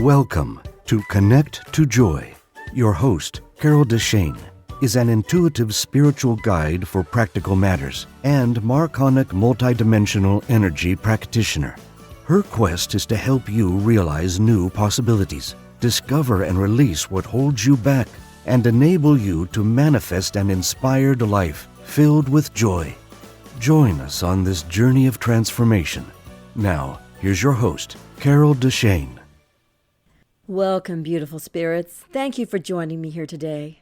Welcome to Connect to Joy. Your host, Carol DeChaine, is an intuitive spiritual guide for practical matters and Marconic multidimensional energy practitioner. Her quest is to help you realize new possibilities, discover and release what holds you back, and enable you to manifest an inspired life filled with joy. Join us on this journey of transformation. Now, here's your host, Carol DeChaine. Welcome, beautiful spirits. Thank you for joining me here today.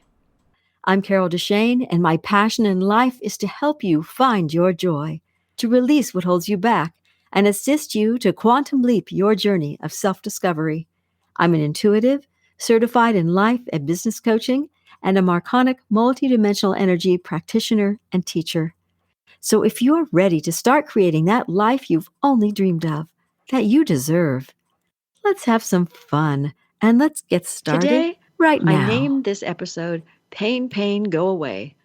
I'm Carol DeChaine, and my passion in life is to help you find your joy, to release what holds you back, and assist you to quantum leap your journey of self-discovery. I'm an intuitive, certified in life and business coaching, and a Marconic multidimensional energy practitioner and teacher. So if you're ready to start creating that life you've only dreamed of, that you deserve, let's have some fun, and let's get started Today, right now. I named this episode Pain, Pain, Go Away,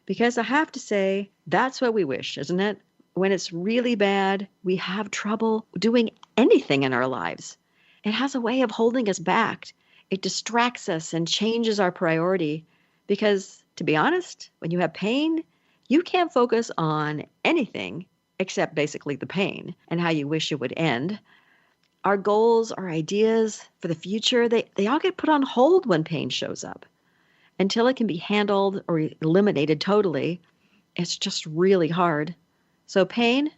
because I have to say, that's what we wish, isn't it? When it's really bad, we have trouble doing anything in our lives. It has a way of holding us back. It distracts us and changes our priority because, to be honest, when you have pain, you can't focus on anything except basically the pain and how you wish it would end. Our goals, our ideas for the future, they all get put on hold when pain shows up. Until it can be handled or eliminated totally, it's just really hard. So pain,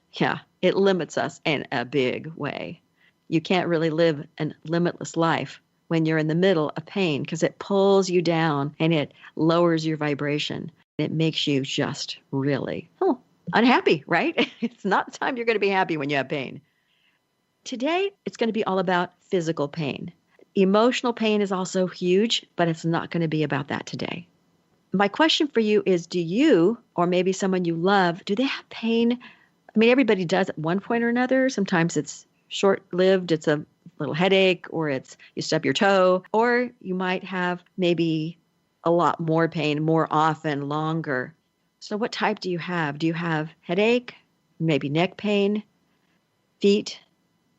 it limits us in a big way. You can't really live a limitless life when you're in the middle of pain because it pulls you down and it lowers your vibration. It makes you just really unhappy, right? It's not the time you're going to be happy when you have pain. Today, it's going to be all about physical pain. Emotional pain is also huge, but it's not going to be about that today. My question for you is, do you, or maybe someone you love, do they have pain? I mean, everybody does at one point or another. Sometimes it's short-lived. It's a little headache, or it's you stub your toe, or you might have maybe a lot more pain more often, longer. So what type do you have? Do you have headache, maybe neck pain, feet,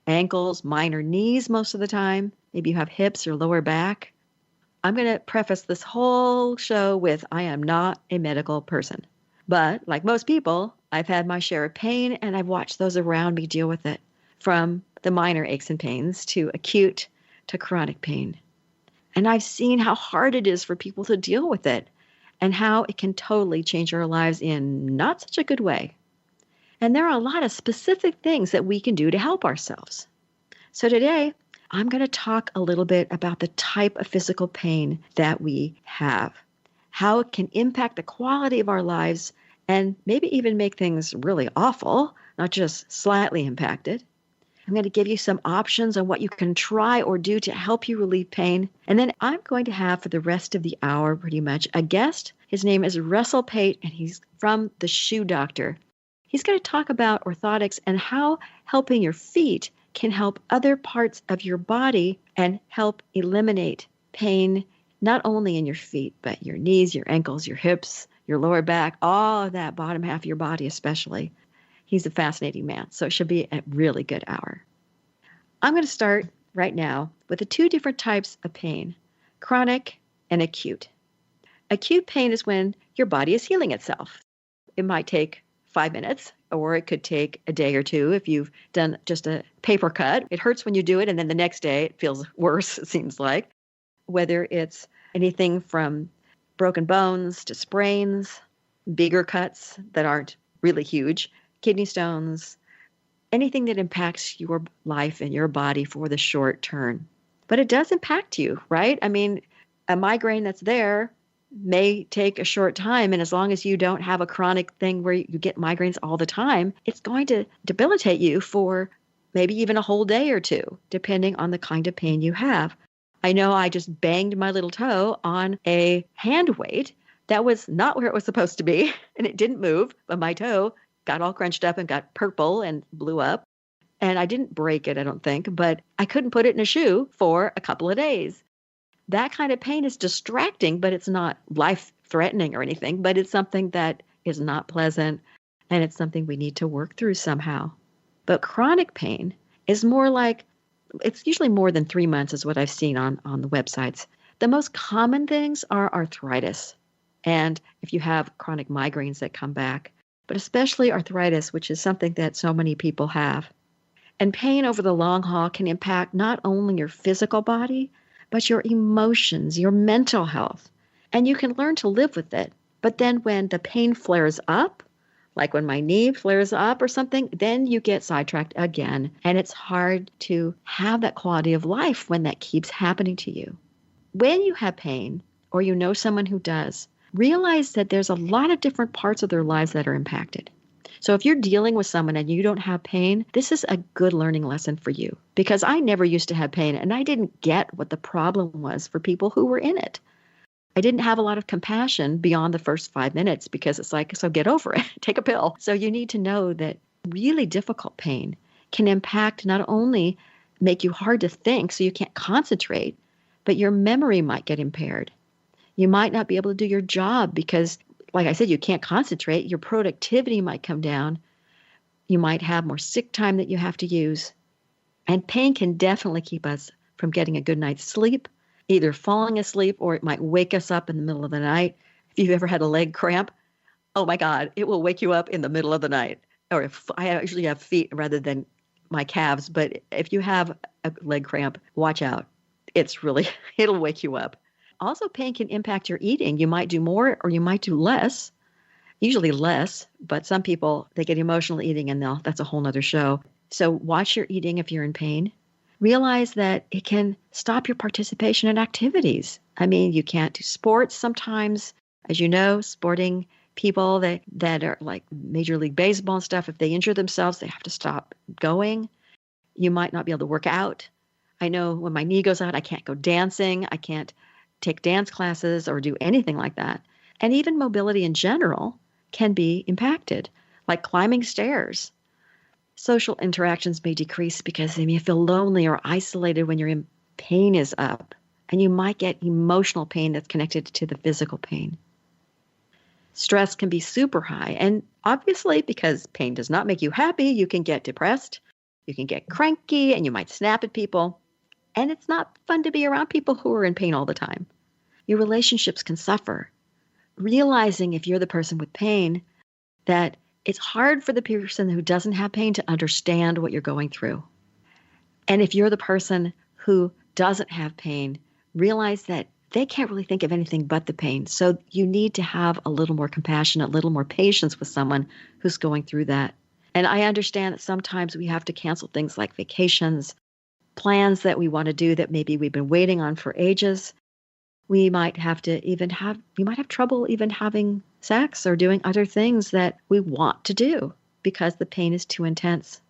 ankles, minor knees most of the time? Maybe you have hips or lower back. I'm going to preface this whole show with I am not a medical person. But like most people, I've had my share of pain and I've watched those around me deal with it, from the minor aches and pains to acute to chronic pain. And I've seen how hard it is for people to deal with it and how it can totally change our lives in not such a good way. And there are a lot of specific things that we can do to help ourselves. So today, I'm going to talk a little bit about the type of physical pain that we have, how it can impact the quality of our lives, and maybe even make things really awful, not just slightly impacted. I'm going to give you some options on what you can try or do to help you relieve pain. And then I'm going to have for the rest of the hour pretty much a guest. His name is Russell Pate, and he's from The Shoe Doctor. He's going to talk about orthotics and how helping your feet can help other parts of your body and help eliminate pain, not only in your feet, but your knees, your ankles, your hips, your lower back, all of that bottom half of your body especially. He's a fascinating man, so it should be a really good hour. I'm going to start right now with the two different types of pain, chronic and acute. Acute pain is when your body is healing itself. It might take 5 minutes, or it could take a day or two if you've done just a paper cut. It hurts when you do it, and then the next day it feels worse, it seems like. Whether it's anything from broken bones to sprains, bigger cuts that aren't really huge, kidney stones, anything that impacts your life and your body for the short term. But it does impact you, right? I mean, a migraine that's there may take a short time. And as long as you don't have a chronic thing where you get migraines all the time, it's going to debilitate you for maybe even a whole day or two, depending on the kind of pain you have. I know I just banged my little toe on a hand weight that was not where it was supposed to be, and it didn't move, but my toe got all crunched up and got purple and blew up. And I didn't break it, I don't think, but I couldn't put it in a shoe for a couple of days. That kind of pain is distracting, but it's not life-threatening or anything, but it's something that is not pleasant, and it's something we need to work through somehow. But chronic pain is more like It's usually more than 3 months is what I've seen on the websites. The most common things are arthritis. And if you have chronic migraines that come back, but especially arthritis, which is something that so many people have. And pain over the long haul can impact not only your physical body, but your emotions, your mental health. And you can learn to live with it. But then when the pain flares up, like when my knee flares up or something, then you get sidetracked again. And it's hard to have that quality of life when that keeps happening to you. When you have pain, or you know someone who does, realize that there's a lot of different parts of their lives that are impacted. So if you're dealing with someone and you don't have pain, this is a good learning lesson for you. Because I never used to have pain, and I didn't get what the problem was for people who were in it. I didn't have a lot of compassion beyond the first 5 minutes because it's like, so get over it, take a pill. So you need to know that really difficult pain can impact not only make you hard to think so you can't concentrate, but your memory might get impaired. You might not be able to do your job because, like I said, you can't concentrate. Your productivity might come down. You might have more sick time that you have to use. And pain can definitely keep us from getting a good night's sleep, either falling asleep or it might wake us up in the middle of the night. If you've ever had a leg cramp, oh my God, it will wake you up in the middle of the night. Or if I usually have feet rather than my calves, but if you have a leg cramp, watch out. It'll wake you up. Also, pain can impact your eating. You might do more or you might do less, usually less, but some people, they get emotional eating and that's a whole nother show. So watch your eating if you're in pain. Realize that it can stop your participation in activities. I mean, you can't do sports sometimes. As you know, sporting people that are like Major League Baseball and stuff, if they injure themselves, they have to stop going. You might not be able to work out. I know when my knee goes out, I can't go dancing. I can't take dance classes or do anything like that. And even mobility in general can be impacted, like climbing stairs. Social interactions may decrease because you may feel lonely or isolated when your pain is up, and you might get emotional pain that's connected to the physical pain. Stress can be super high, and obviously because pain does not make you happy, you can get depressed, you can get cranky, and you might snap at people, and it's not fun to be around people who are in pain all the time. Your relationships can suffer. Realizing if you're the person with pain, that it's hard for the person who doesn't have pain to understand what you're going through. And if you're the person who doesn't have pain, realize that they can't really think of anything but the pain. So you need to have a little more compassion, a little more patience with someone who's going through that. And I understand that sometimes we have to cancel things like vacations, plans that we want to do that maybe we've been waiting on for ages. We might have trouble even having sex or doing other things that we want to do because the pain is too intense.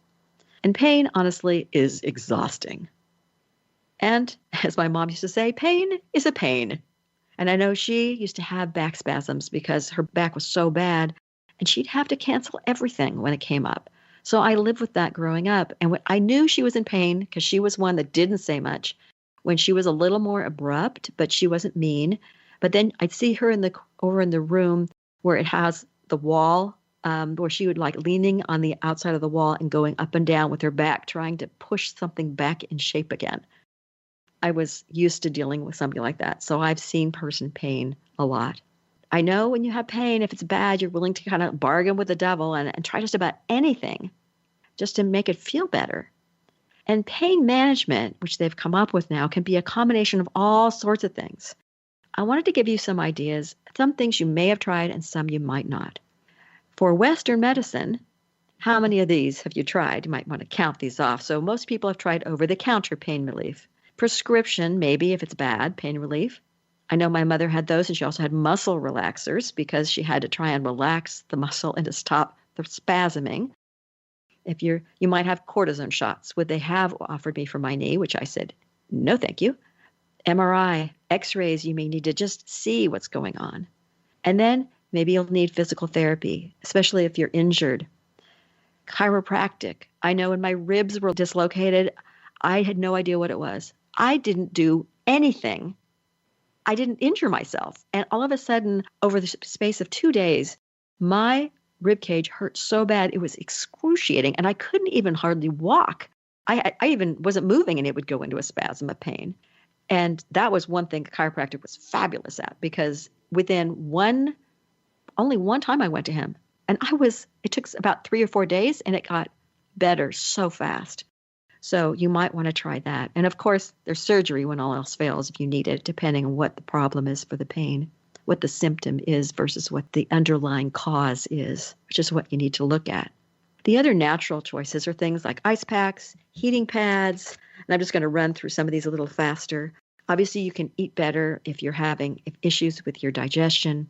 And pain, honestly, is exhausting. And as my mom used to say, pain is a pain. And I know she used to have back spasms because her back was so bad, and she'd have to cancel everything when it came up. So I lived with that growing up. And when I knew she was in pain because she was one that didn't say much, when she was a little more abrupt, but she wasn't mean. But then I'd see her over in the room where it has the wall, where she would like leaning on the outside of the wall and going up and down with her back, trying to push something back in shape again. I was used to dealing with somebody like that. So I've seen person pain a lot. I know when you have pain, if it's bad, you're willing to kind of bargain with the devil and try just about anything just to make it feel better. And pain management, which they've come up with now, can be a combination of all sorts of things. I wanted to give you some ideas, some things you may have tried and some you might not. For Western medicine, how many of these have you tried? You might want to count these off. So most people have tried over-the-counter pain relief. Prescription, maybe if it's bad, pain relief. I know my mother had those, and she also had muscle relaxers because she had to try and relax the muscle and to stop the spasming. If you might have cortisone shots, would they have offered me for my knee, which I said, no, thank you. MRI, x-rays, you may need to just see what's going on. And then maybe you'll need physical therapy, especially if you're injured. Chiropractic. I know when my ribs were dislocated, I had no idea what it was. I didn't do anything. I didn't injure myself. And all of a sudden, over the space of 2 days, my rib cage hurt so bad, it was excruciating, and I couldn't even hardly walk. I even wasn't moving and it would go into a spasm of pain. And that was one thing a chiropractor was fabulous at, because only one time I went to him, and it took about 3 or 4 days and it got better so fast. So you might want to try that. And of course, there's surgery when all else fails if you need it, depending on what the problem is for the pain, what the symptom is versus what the underlying cause is, which is what you need to look at. The other natural choices are things like ice packs, heating pads, and I'm just going to run through some of these a little faster. Obviously, you can eat better if you're having issues with your digestion.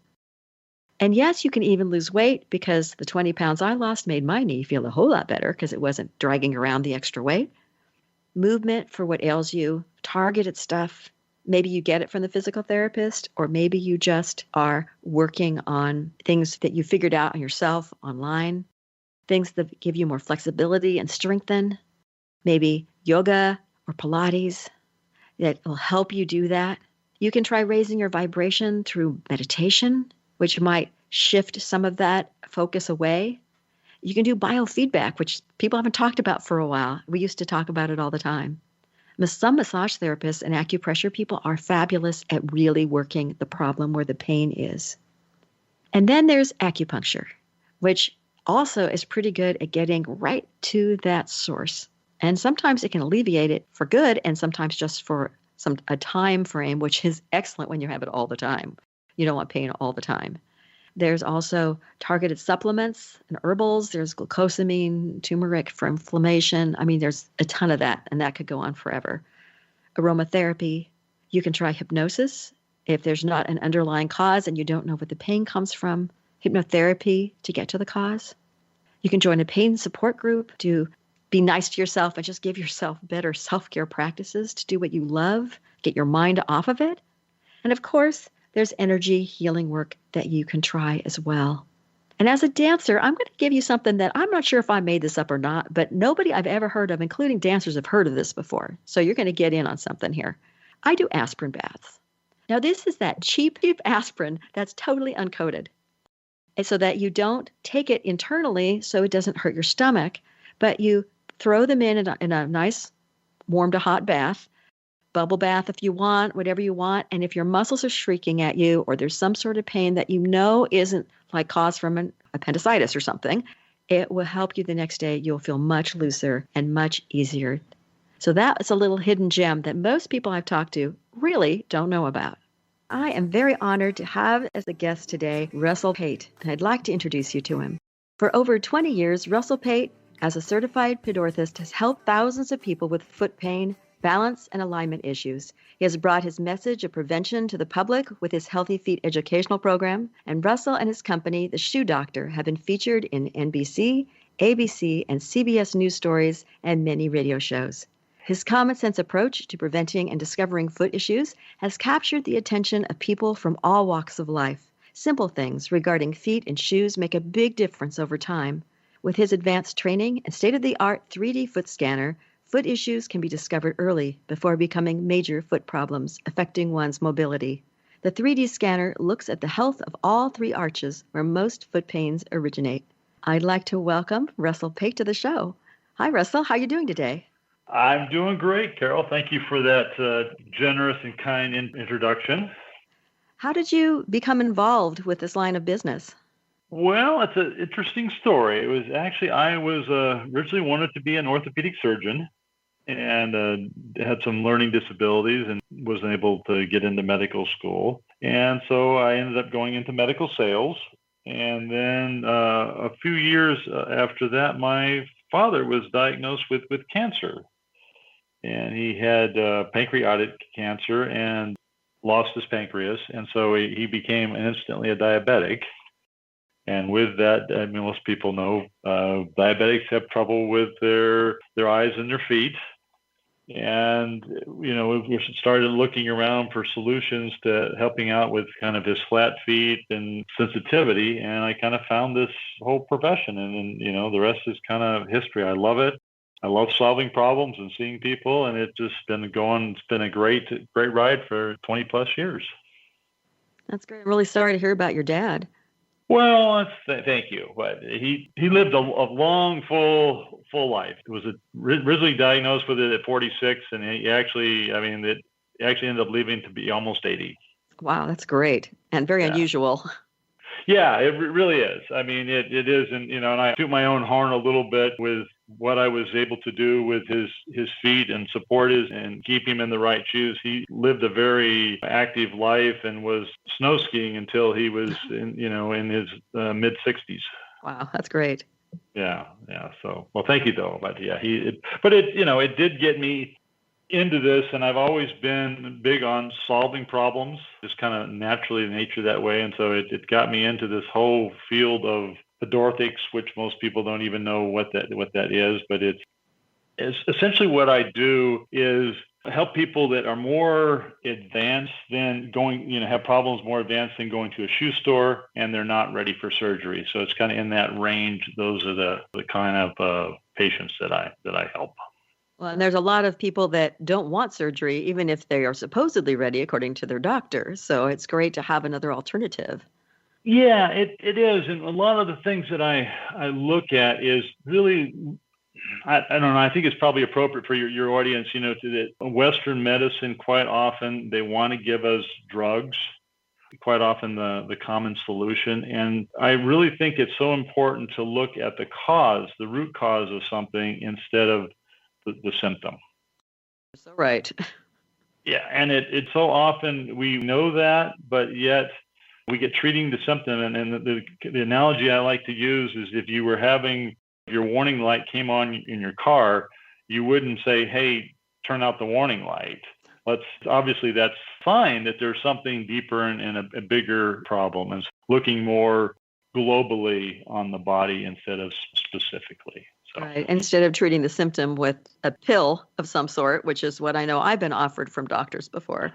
And yes, you can even lose weight, because the 20 pounds I lost made my knee feel a whole lot better because it wasn't dragging around the extra weight. Movement for what ails you, targeted stuff. Maybe you get it from the physical therapist, or maybe you just are working on things that you figured out on yourself online, things that give you more flexibility and strengthen. Maybe yoga or Pilates that will help you do that. You can try raising your vibration through meditation, which might shift some of that focus away. You can do biofeedback, which people haven't talked about for a while. We used to talk about it all the time. Some massage therapists and acupressure people are fabulous at really working the problem where the pain is. And then there's acupuncture, which also is pretty good at getting right to that source. And sometimes it can alleviate it for good, and sometimes just for a time frame, which is excellent when you have it all the time. You don't want pain all the time. There's also targeted supplements and herbals. There's glucosamine, turmeric for inflammation. I mean, there's a ton of that, and that could go on forever. Aromatherapy. You can try hypnosis if there's not an underlying cause and you don't know where the pain comes from. Hypnotherapy to get to the cause. You can join a pain support group to be nice to yourself and just give yourself better self-care practices to do what you love, get your mind off of it. And of course, there's energy healing work that you can try as well. And as a dancer, I'm going to give you something that I'm not sure if I made this up or not, but nobody I've ever heard of, including dancers, have heard of this before. So you're going to get in on something here. I do aspirin baths. Now, this is that cheap aspirin that's totally uncoated, and so that you don't take it internally so it doesn't hurt your stomach, but you throw them in a nice warm to hot bath, bubble bath if you want, whatever you want. And if your muscles are shrieking at you, or there's some sort of pain that you know isn't like caused from an appendicitis or something, it will help you the next day. You'll feel much looser and much easier. So that is a little hidden gem that most people I've talked to really don't know about. I am very honored to have as a guest today Russell Pate, and I'd like to introduce you to him. For over 20 years, Russell Pate, as a certified pedorthist, has helped thousands of people with foot pain, balance, and alignment issues. He has brought his message of prevention to the public with his Healthy Feet educational program, and Russell and his company, The Shoe Doctor, have been featured in NBC, ABC, and CBS news stories and many radio shows. His common sense approach to preventing and discovering foot issues has captured the attention of people from all walks of life. Simple things regarding feet and shoes make a big difference over time. With his advanced training and state-of-the-art 3D foot scanner, foot issues can be discovered early before becoming major foot problems affecting one's mobility. The 3D scanner looks at the health of all three arches where most foot pains originate. I'd like to welcome Russell Pate to the show. Hi, Russell. How are you doing today? I'm doing great, Carol. Thank you for that generous and kind introduction. How did you become involved with this line of business? Well, it's an interesting story. It was actually, I was originally wanted to be an orthopedic surgeon, and had some learning disabilities and wasn't able to get into medical school. And so I ended up going into medical sales. And then a few years after that, my father was diagnosed with cancer. And he had pancreatic cancer and lost his pancreas. And so he became instantly a diabetic. And with that, I mean, most people know diabetics have trouble with their eyes and their feet. And, you know, we started looking around for solutions to helping out with kind of his flat feet and sensitivity. And I kind of found this whole profession. And you know, the rest is kind of history. I love it. I love solving problems and seeing people. And it's just been going, it's been a great ride for 20 plus years. That's great. I'm really sorry to hear about your dad. Well, thank you. But he lived a long, full life. It was originally diagnosed with it at 46, and he actually, I mean, it actually ended up living to be almost 80. Wow, that's great and very unusual. Yeah, it really is. I mean, it is, and and I toot my own horn a little bit with what I was able to do with his feet and support and keep him in the right shoes. He lived a very active life and was snow skiing until he was in his mid 60s. Wow, that's great. Yeah. So, well, thank you though. But yeah, it did get me into this, and I've always been big on solving problems, just kind of naturally nature that way. And so it got me into this whole field of pedorthics, which most people don't even know what that is, but it's essentially what I do is help people that are more advanced than going, have problems more advanced than going to a shoe store, and they're not ready for surgery. So it's kind of in that range. Those are the kind of patients that I help. Well, and there's a lot of people that don't want surgery, even if they are supposedly ready according to their doctor. So it's great to have another alternative. Yeah, it is. And a lot of the things that I look at is really, I don't know, I think it's probably appropriate for your audience, to that Western medicine, quite often they want to give us drugs, quite often the common solution. And I really think it's so important to look at the root cause of something instead of the symptom. So right. Yeah, and it so often we know that, but yet we get treating the symptom. And the analogy I like to use is if your warning light came on in your car, you wouldn't say, "Hey, turn out the warning light." Obviously that's fine that there's something deeper and a bigger problem, and looking more globally on the body instead of specifically. So. Right. Instead of treating the symptom with a pill of some sort, which is what I know I've been offered from doctors before.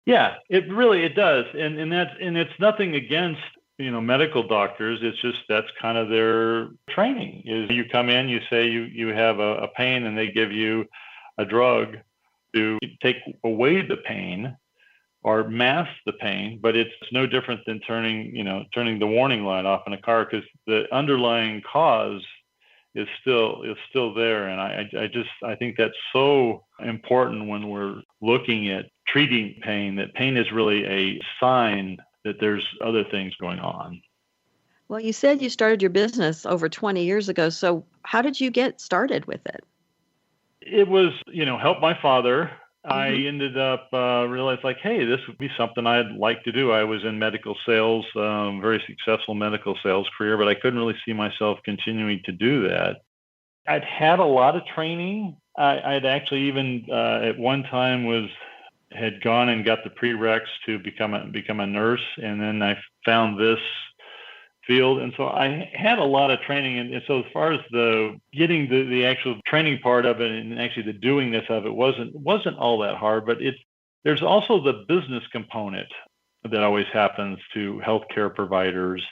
Yeah, it does. And it's nothing against, medical doctors. It's just that's kind of their training. Is you come in, you say you have a pain, and they give you a drug to take away the pain or mask the pain, but it's no different than turning the warning light off in a car, because the underlying cause is still there. And I think that's so important when we're looking at treating pain, that pain is really a sign that there's other things going on. Well, you said you started your business over 20 years ago. So how did you get started with it? It was, help my father. I ended up realized hey, this would be something I'd like to do. I was in medical sales, very successful medical sales career, but I couldn't really see myself continuing to do that. I'd had a lot of training. I'd actually even at one time had gone and got the prereqs to become a nurse, and then I found this field, and so I had a lot of training. And so as far as the getting the actual training part of it and actually the doingness of it wasn't all that hard. But there's also the business component that always happens to healthcare providers,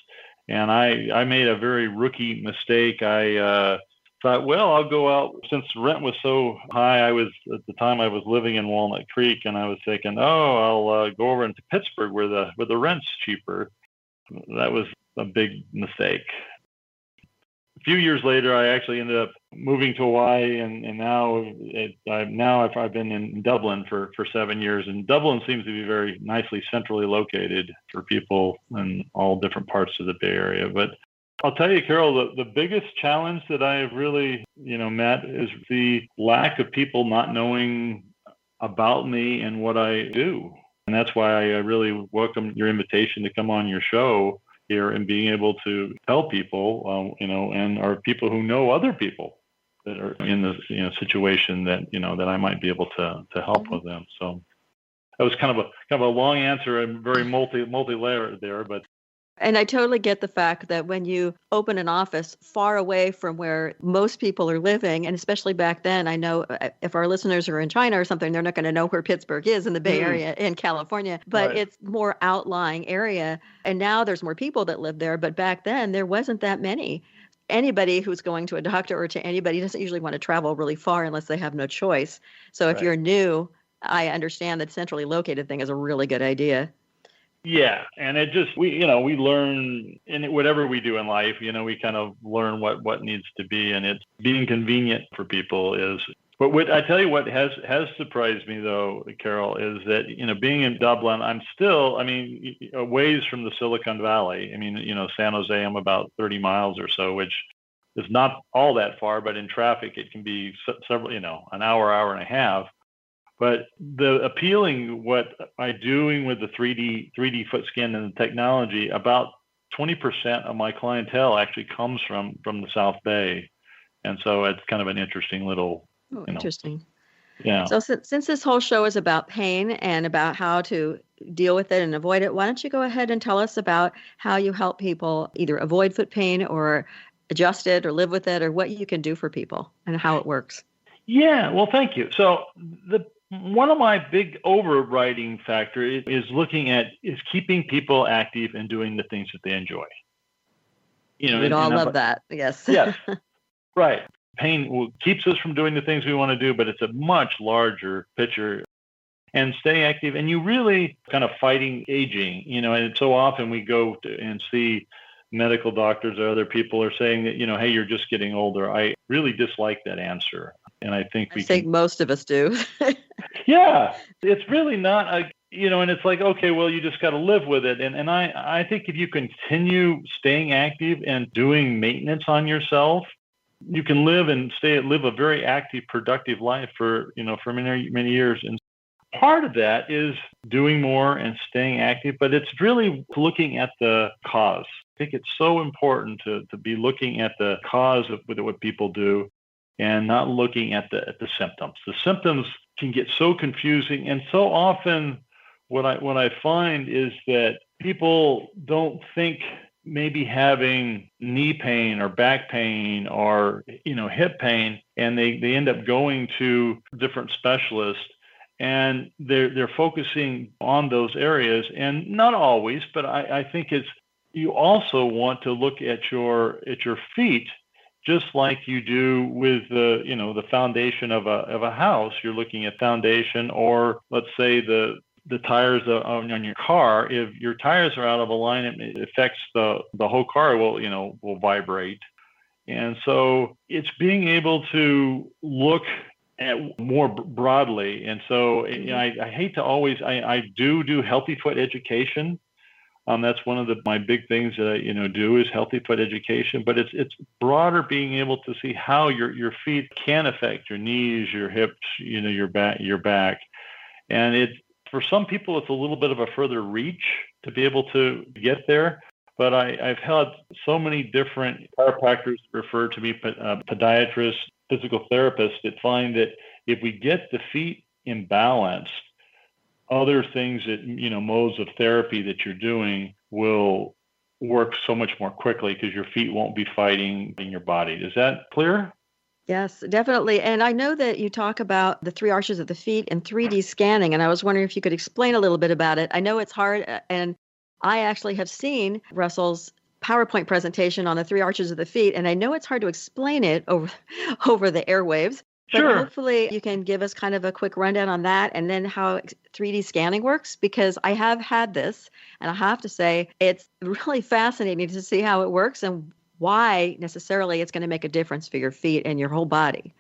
and I made a very rookie mistake. I thought, well, I'll go out, since rent was so high. At the time I was living in Walnut Creek, and I was thinking, I'll go over into Pittsburgh where the rent's cheaper. That was a big mistake. A few years later, I actually ended up moving to Hawaii, and now I've been in Dublin for 7 years, and Dublin seems to be very nicely centrally located for people in all different parts of the Bay Area. But I'll tell you, Carol, the biggest challenge that I've really met is the lack of people not knowing about me and what I do. And that's why I really welcome your invitation to come on your show here and being able to tell people, and are people who know other people that are in this situation that that I might be able to help with them. So that was kind of a long answer and very multi-layered there, but. And I totally get the fact that when you open an office far away from where most people are living, and especially back then, I know if our listeners are in China or something, they're not going to know where Pittsburgh is in the Bay Area in California, but right. It's more outlying area. And now there's more people that live there, but back then there wasn't that many. Anybody who's going to a doctor or to anybody doesn't usually want to travel really far unless they have no choice. So if you're new, I understand that centrally located thing is a really good idea. Yeah, and it just we learn in whatever we do in life. We kind of learn what needs to be, and it's being convenient for people is. But what I tell you, what has surprised me though, Carol, is that being in Dublin, I'm still, a ways from the Silicon Valley. San Jose, I'm about 30 miles or so, which is not all that far, but in traffic it can be several, an hour and a half. But the appealing, what I'm doing with the 3D foot scan and the technology, about 20% of my clientele actually comes from the South Bay. And so it's kind of an interesting little, Interesting. Yeah. So since this whole show is about pain and about how to deal with it and avoid it, why don't you go ahead and tell us about how you help people either avoid foot pain or adjust it or live with it, or what you can do for people and how it works? Yeah, well, thank you. So one of my big overriding factors is keeping people active and doing the things that they enjoy. We'd all love that. Yes. Yes. Right. Pain keeps us from doing the things we want to do, but it's a much larger picture. And stay active, and you really kind of fighting aging. And so often we go and see medical doctors or other people are saying that, hey, you're just getting older. I really dislike that answer. And I think most of us do. Yeah, it's really not and it's like, okay, well, you just got to live with it. And I think if you continue staying active and doing maintenance on yourself, you can live a very active, productive life for many, many years. And part of that is doing more and staying active, but it's really looking at the cause. I think it's so important to be looking at the cause of what people do and not looking at the symptoms. The symptoms can get so confusing, and so often what I find is that people don't think maybe having knee pain or back pain or hip pain, and they end up going to different specialists, and they're focusing on those areas, and not always, but I think you also want to look at your feet, just like you do with the foundation of a house. You're looking at foundation, or let's say the tires on your car. If your tires are out of alignment, it affects the whole car will vibrate. And so it's being able to look at more broadly. And so I hate to always, I do healthy foot education. That's one of my big things that I do is healthy foot education, but it's broader, being able to see how your feet can affect your knees, your hips, your back. And for some people, it's a little bit of a further reach to be able to get there. But I've had so many different chiropractors refer to me, podiatrists, physical therapists, that find that if we get the feet in balance, other things that, modes of therapy that you're doing will work so much more quickly because your feet won't be fighting in your body. Is that clear? Yes, definitely. And I know that you talk about the 3 arches of the feet and 3D scanning, and I was wondering if you could explain a little bit about it. I know it's hard, and I actually have seen Russell's PowerPoint presentation on the 3 arches of the feet, and I know it's hard to explain it over the airwaves. But Sure. Hopefully you can give us kind of a quick rundown on that, and then how 3D scanning works, because I have had this, and I have to say it's really fascinating to see how it works and why necessarily it's going to make a difference for your feet and your whole body.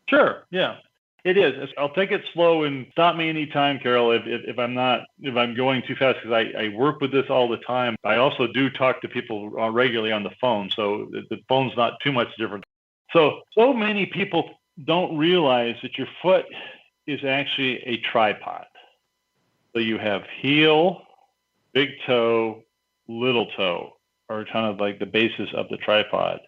Sure. Yeah, it is. I'll take it slow and stop me anytime, Carol, if I'm going too fast, because I work with this all the time. I also do talk to people regularly on the phone, so the phone's not too much different. So many people don't realize that your foot is actually a tripod. So you have heel, big toe, little toe, are kind of like the basis of the tripod.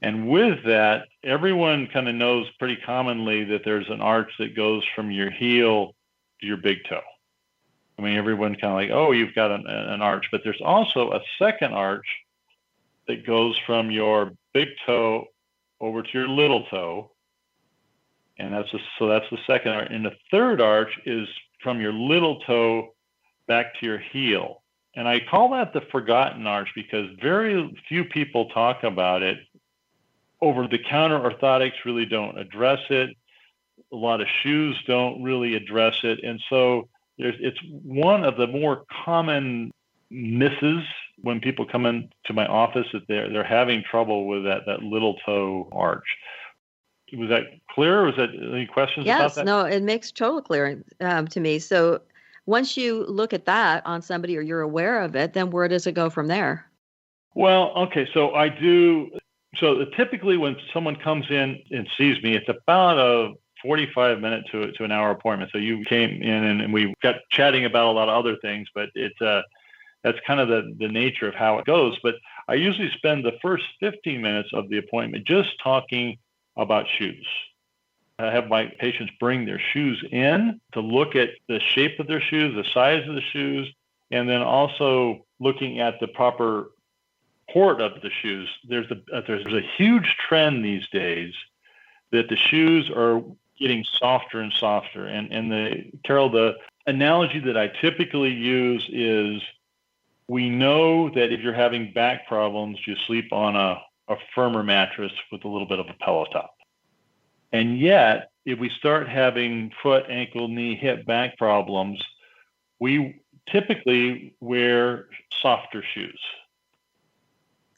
And with that, everyone kind of knows pretty commonly that there's an arch that goes from your heel to your big toe. Everyone kind of like, oh, you've got an arch, but there's also a second arch that goes from your big toe over to your little toe. And that's the second arch. And the third arch is from your little toe back to your heel. And I call that the forgotten arch because very few people talk about it. Over-the-counter orthotics really don't address it. A lot of shoes don't really address it. And so It's one of the more common misses when people come into my office that they're having trouble with that little toe arch. Was that clear? Was that any questions about that? Yes, no, it makes total clear to me. So once you look at that on somebody or you're aware of it, then where does it go from there? Well, okay, so I do. So typically when someone comes in and sees me, it's about a 45-minute to an hour appointment. So you came in and we got chatting about a lot of other things, but that's kind of the nature of how it goes. But I usually spend the first 15 minutes of the appointment just talking about shoes. I have my patients bring their shoes in to look at the shape of their shoes, the size of the shoes, and then also looking at the proper port of the shoes. There's a huge trend these days that the shoes are getting softer and softer. And Carol, the analogy that I typically use is we know that if you're having back problems, you sleep on a firmer mattress with a little bit of a pillow top. And yet, if we start having foot, ankle, knee, hip, back problems, we typically wear softer shoes.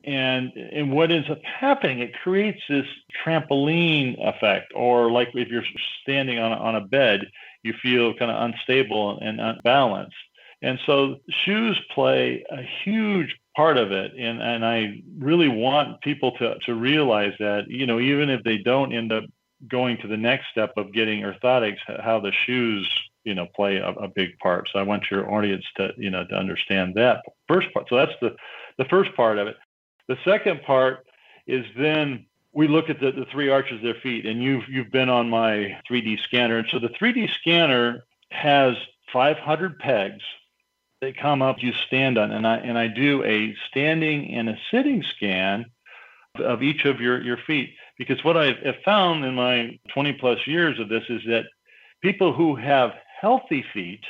And what ends up happening, it creates this trampoline effect, or like if you're standing on a bed, you feel kind of unstable and unbalanced. And so shoes play a huge part of it. And I really want people to realize that, even if they don't end up going to the next step of getting orthotics, how the shoes, play a big part. So I want your audience to understand that first part. So that's the first part of it. The second part is then we look at the three arches of their feet, and you've been on my 3D scanner. And so the 3D scanner has 500 pegs. They come up, you stand on, and I do a standing and a sitting scan of each of your feet. Because what I've found in my 20 plus years of this is that people who have healthy feet,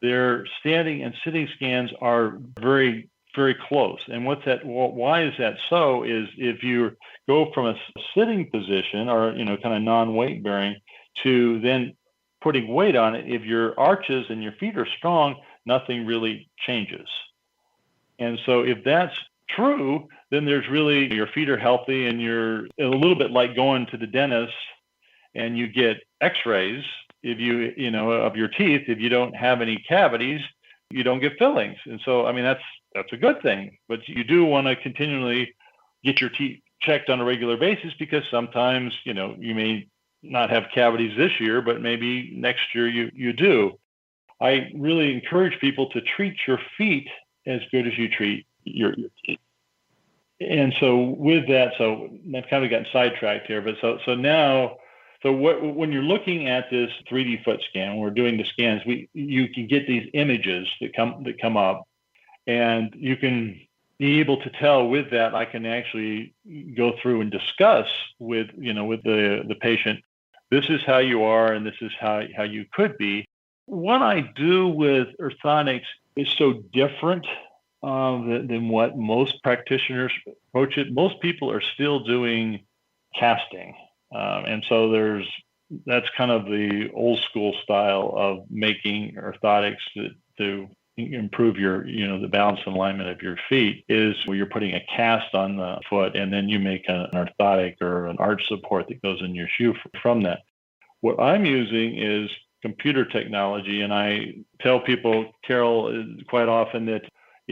their standing and sitting scans are very, very close. And why is that so is if you go from a sitting position or, kind of non-weight bearing to then putting weight on it, if your arches and your feet are strong, nothing really changes. And so if that's true, then there's really, your feet are healthy and you're a little bit like going to the dentist and you get x-rays if of your teeth. If you don't have any cavities, you don't get fillings. And so, that's a good thing, but you do want to continually get your teeth checked on a regular basis because sometimes, you may not have cavities this year, but maybe next year you do. I really encourage people to treat your feet as good as you treat your teeth. And so with that, so I've kind of gotten sidetracked here, but when you're looking at this 3D foot scan, when we're doing the scans, you can get these images that come up, and you can be able to tell with that. I can actually go through and discuss with the patient, this is how you are, and this is how you could be. What I do with orthotics is so different than what most practitioners approach it. Most people are still doing casting. And so that's kind of the old school style of making orthotics to improve your, the balance and alignment of your feet, is where you're putting a cast on the foot and then you make an orthotic or an arch support that goes in your shoe from that. What I'm using is computer technology. And I tell people, Carol, quite often that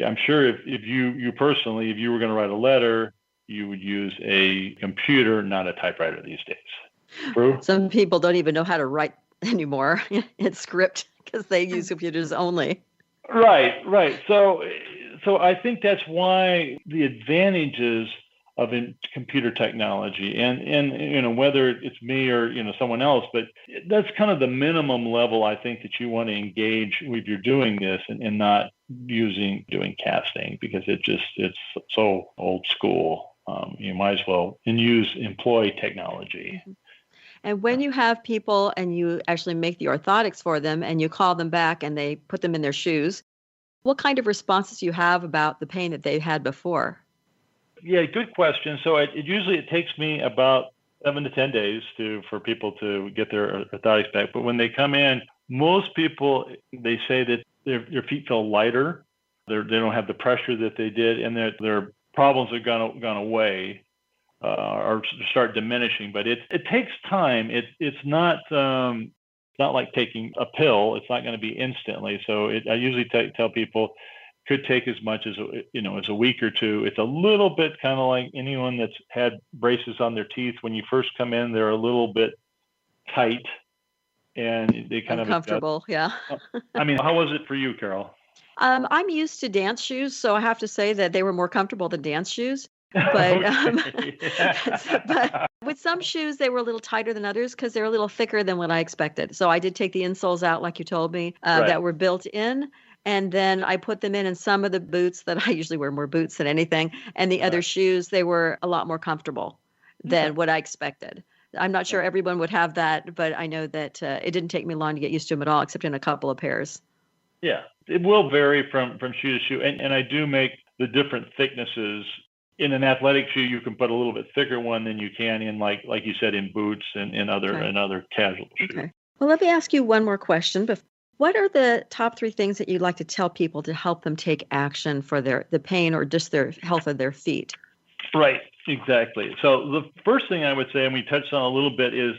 I'm sure if you personally, if you were going to write a letter, you would use a computer, not a typewriter these days. True? Some people don't even know how to write anymore in script because they use computers only. Right. So I think that's why the advantages of computer technology and whether it's me or someone else, but that's kind of the minimum level I think that you want to engage if you're doing this and not doing casting, because it's so old school. You might as well employ technology. And when you have people and you actually make the orthotics for them and you call them back and they put them in their shoes, what kind of responses do you have about the pain that they had before? Yeah, good question. So it usually takes me about 7 to 10 days for people to get their orthotics back. But when they come in, most people, they say that their feet feel lighter. They don't have the pressure that they did, and their problems have gone away or start diminishing. But it takes time. It's not like taking a pill. It's not going to be instantly. So I usually tell people could take as much as a week or two. It's a little bit kind of like anyone that's had braces on their teeth. When you first come in, they're a little bit tight and they kind of uncomfortable. Yeah. I mean, how was it for you, Carol? I'm used to dance shoes, so I have to say that they were more comfortable than dance shoes. But, but with some shoes, they were a little tighter than others because they're a little thicker than what I expected. So I did take the insoles out, like you told me, that were built in. And then I put them in some of the boots that I usually wear more boots than anything. And the other shoes, they were a lot more comfortable than what I expected. I'm not sure everyone would have that, but I know that it didn't take me long to get used to them at all, except in a couple of pairs. Yeah, it will vary from shoe to shoe. And I do make the different thicknesses. In an athletic shoe, you can put a little bit thicker one than you can in, like you said, in boots and in other casual shoes. Okay. Well, let me ask you one more question. What are the top 3 things that you'd like to tell people to help them take action for the pain or just their health of their feet? Right, exactly. So the first thing I would say, and we touched on a little bit, is,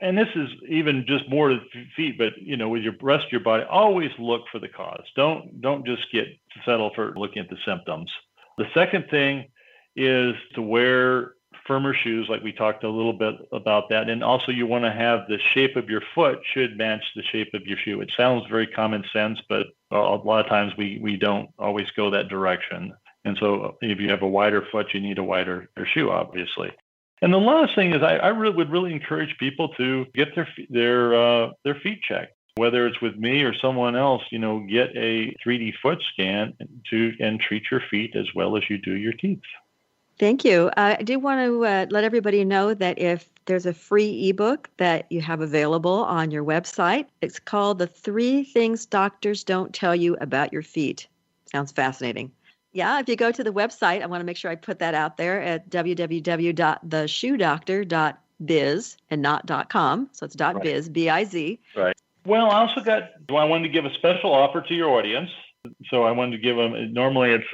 and this is even just more to the feet, but with your rest of your body, always look for the cause. Don't just settle for looking at the symptoms. The second thing is to wear firmer shoes, like we talked a little bit about that. And also you want to have the shape of your foot should match the shape of your shoe. It sounds very common sense, but a lot of times we don't always go that direction. And so if you have a wider foot, you need a wider shoe, obviously. And the last thing is I would really encourage people to get their feet checked, whether it's with me or someone else. Get a 3D foot scan and treat your feet as well as you do your teeth. Thank you. I do want to let everybody know that if there's a free ebook that you have available on your website, it's called The 3 Things Doctors Don't Tell You About Your Feet. Sounds fascinating. Yeah, if you go to the website, I want to make sure I put that out there at www.theshoedoctor.biz and not .com. So it's .biz, B-I-Z. Right. Well, I wanted to give a special offer to your audience. So I wanted to give them, normally it's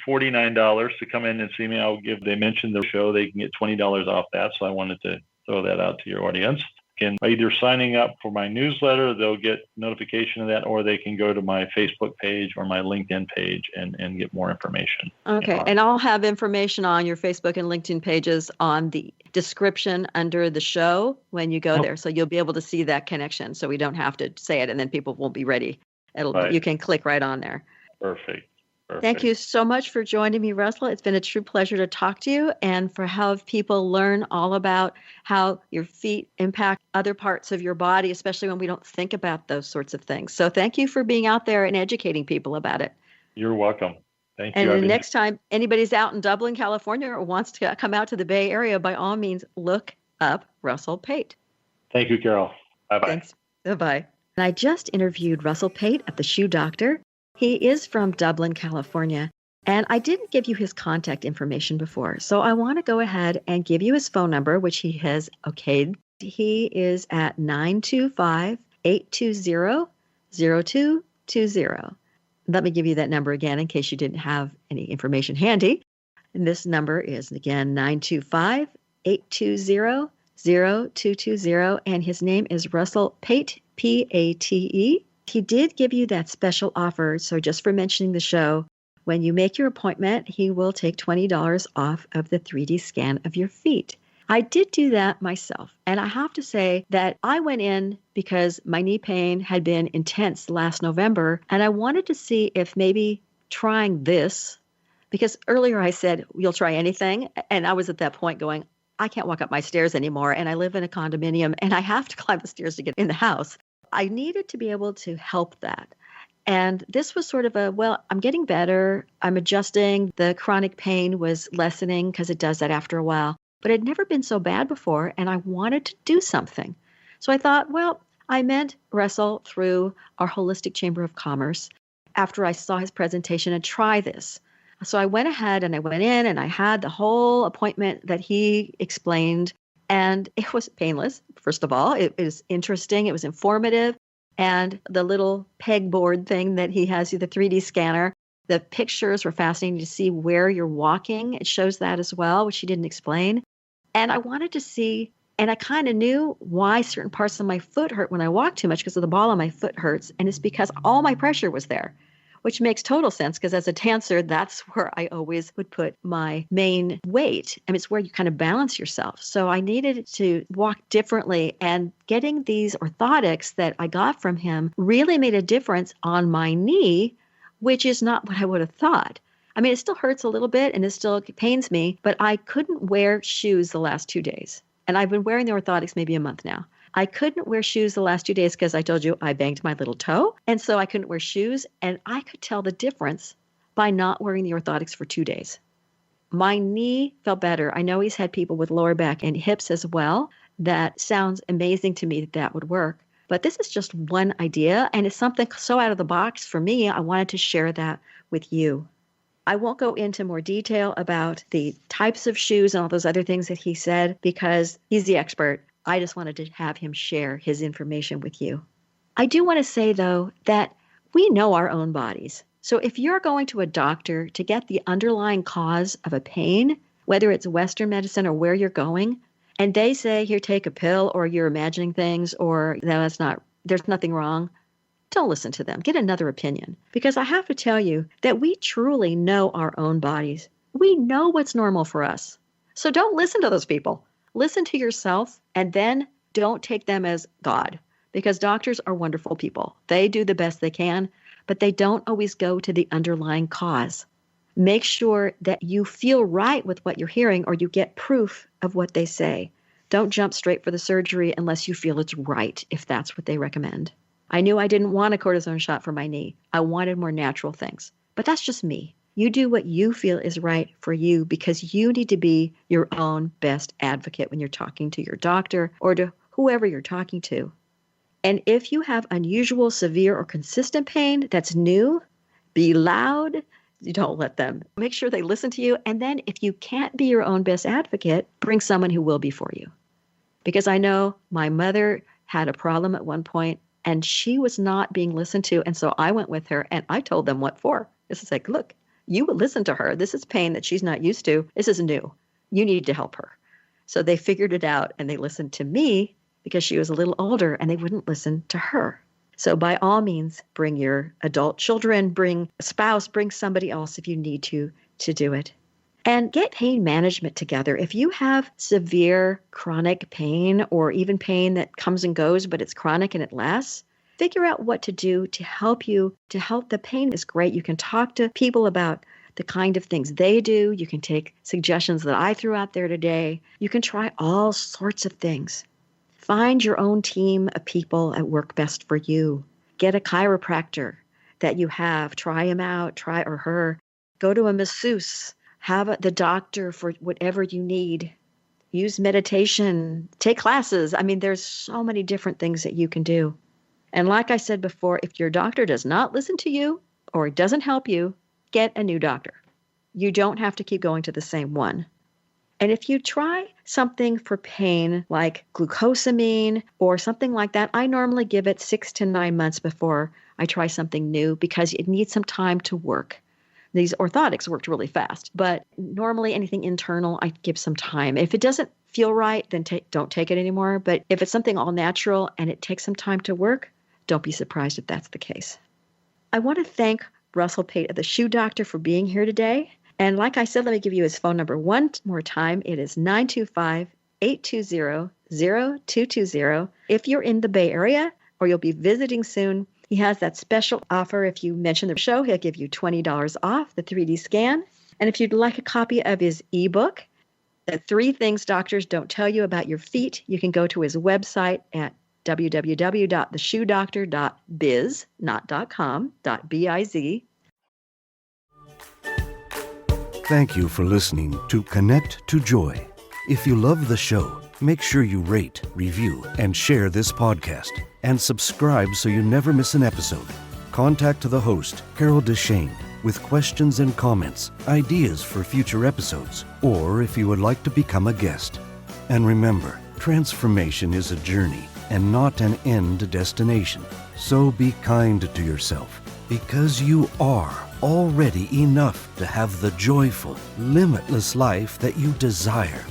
$49 to come in and see me. They mentioned the show, they can get $20 off that. So I wanted to throw that out to your audience. And either signing up for my newsletter, they'll get notification of that, or they can go to my Facebook page or my LinkedIn page and get more information. Okay. And I'll have information on your Facebook and LinkedIn pages on the description under the show when you go there. So you'll be able to see that connection. So we don't have to say it and then people won't be ready. You can click right on there. Perfect. Thank you so much for joining me, Russell. It's been a true pleasure to talk to you and for have people learn all about how your feet impact other parts of your body, especially when we don't think about those sorts of things. So thank you for being out there and educating people about it. You're welcome. Thank you. And the next time anybody's out in Dublin, California, or wants to come out to the Bay Area, by all means, look up Russell Pate. Thank you, Carol. Bye-bye. Thanks. Bye-bye. And I just interviewed Russell Pate at the Shoe Doctor. He is from Dublin, California, and I didn't give you his contact information before, so I want to go ahead and give you his phone number, which he has okayed. He is at 925-820-0220. Let me give you that number again in case you didn't have any information handy. And this number is, again, 925-820-0220, and his name is Russell Pate, P-A-T-E. He did give you that special offer, so just for mentioning the show, when you make your appointment, he will take $20 off of the 3D scan of your feet. I did do that myself, and I have to say that I went in because my knee pain had been intense last November, and I wanted to see if maybe trying this, because earlier I said, you'll try anything, and I was at that point going, I can't walk up my stairs anymore, and I live in a condominium, and I have to climb the stairs to get in the house. I needed to be able to help that. And this was sort of I'm getting better. I'm adjusting. The chronic pain was lessening because it does that after a while. But it had never been so bad before, and I wanted to do something. So I thought, I met Russell through our Holistic Chamber of Commerce after I saw his presentation and try this. So I went ahead and I went in and I had the whole appointment that he explained. And it was painless, first of all. It was interesting. It was informative. And the little pegboard thing that he has, the 3D scanner, the pictures were fascinating to see where you're walking. It shows that as well, which he didn't explain. And I wanted to see, and I kind of knew why certain parts of my foot hurt when I walk too much because of the ball of my foot hurts. And it's because all my pressure was there, which makes total sense because as a dancer, that's where I always would put my main weight. I mean, it's where you kind of balance yourself. So I needed to walk differently, and getting these orthotics that I got from him really made a difference on my knee, which is not what I would have thought. I mean, it still hurts a little bit and it still pains me, but I couldn't wear shoes the last 2 days. And I've been wearing the orthotics maybe a month now. I couldn't wear shoes the last 2 days because I told you I banged my little toe. And so I couldn't wear shoes. And I could tell the difference by not wearing the orthotics for 2 days. My knee felt better. I know he's had people with lower back and hips as well. That sounds amazing to me that would work. But this is just one idea. And it's something so out of the box for me. I wanted to share that with you. I won't go into more detail about the types of shoes and all those other things that he said because he's the expert. I just wanted to have him share his information with you. I do want to say, though, that we know our own bodies. So if you're going to a doctor to get the underlying cause of a pain, whether it's Western medicine or where you're going, and they say, here, take a pill, or you're imagining things, or no, there's nothing wrong, don't listen to them. Get another opinion. Because I have to tell you that we truly know our own bodies. We know what's normal for us. So don't listen to those people. Listen to yourself, and then don't take them as God, because doctors are wonderful people. They do the best they can, but they don't always go to the underlying cause. Make sure that you feel right with what you're hearing, or you get proof of what they say. Don't jump straight for the surgery unless you feel it's right, if that's what they recommend. I knew I didn't want a cortisone shot for my knee. I wanted more natural things, but that's just me. You do what you feel is right for you, because you need to be your own best advocate when you're talking to your doctor or to whoever you're talking to. And if you have unusual, severe, or consistent pain that's new, be loud. You don't let them. Make sure they listen to you. And then if you can't be your own best advocate, bring someone who will be for you. Because I know my mother had a problem at one point and she was not being listened to. And so I went with her and I told them what for. This is like, look, you would listen to her. This is pain that she's not used to. This is new. You need to help her. So they figured it out and they listened to me because she was a little older and they wouldn't listen to her. So by all means, bring your adult children, bring a spouse, bring somebody else if you need to do it. And get pain management together. If you have severe chronic pain or even pain that comes and goes, but it's chronic and it lasts, figure out what to do to help you. To help the pain is great. You can talk to people about the kind of things they do. You can take suggestions that I threw out there today. You can try all sorts of things. Find your own team of people that work best for you. Get a chiropractor that you have. Try him out, try or her. Go to a masseuse. Have the doctor for whatever you need. Use meditation. Take classes. I mean, there's so many different things that you can do. And like I said before, if your doctor does not listen to you or doesn't help you, get a new doctor. You don't have to keep going to the same one. And if you try something for pain like glucosamine or something like that, I normally give it 6 to 9 months before I try something new because it needs some time to work. These orthotics worked really fast, but normally anything internal, I give some time. If it doesn't feel right, then don't take it anymore. But if it's something all natural and it takes some time to work, don't be surprised if that's the case. I want to thank Russell Pate of the Shoe Doctor for being here today. And like I said, let me give you his phone number one more time. It is 925-820-0220. If you're in the Bay Area or you'll be visiting soon, he has that special offer. If you mention the show, he'll give you $20 off the 3D scan. And if you'd like a copy of his ebook, The 3 Things Doctors Don't Tell You About Your Feet, you can go to his website at www.theshoedoctor.biz, not .com, .biz. Thank you for listening to Connect to Joy. If you love the show, make sure you rate, review, and share this podcast. And subscribe so you never miss an episode. Contact the host, Carol DeChaine, with questions and comments, ideas for future episodes, or if you would like to become a guest. And remember, transformation is a journey, and not an end destination. So be kind to yourself, because you are already enough to have the joyful, limitless life that you desire.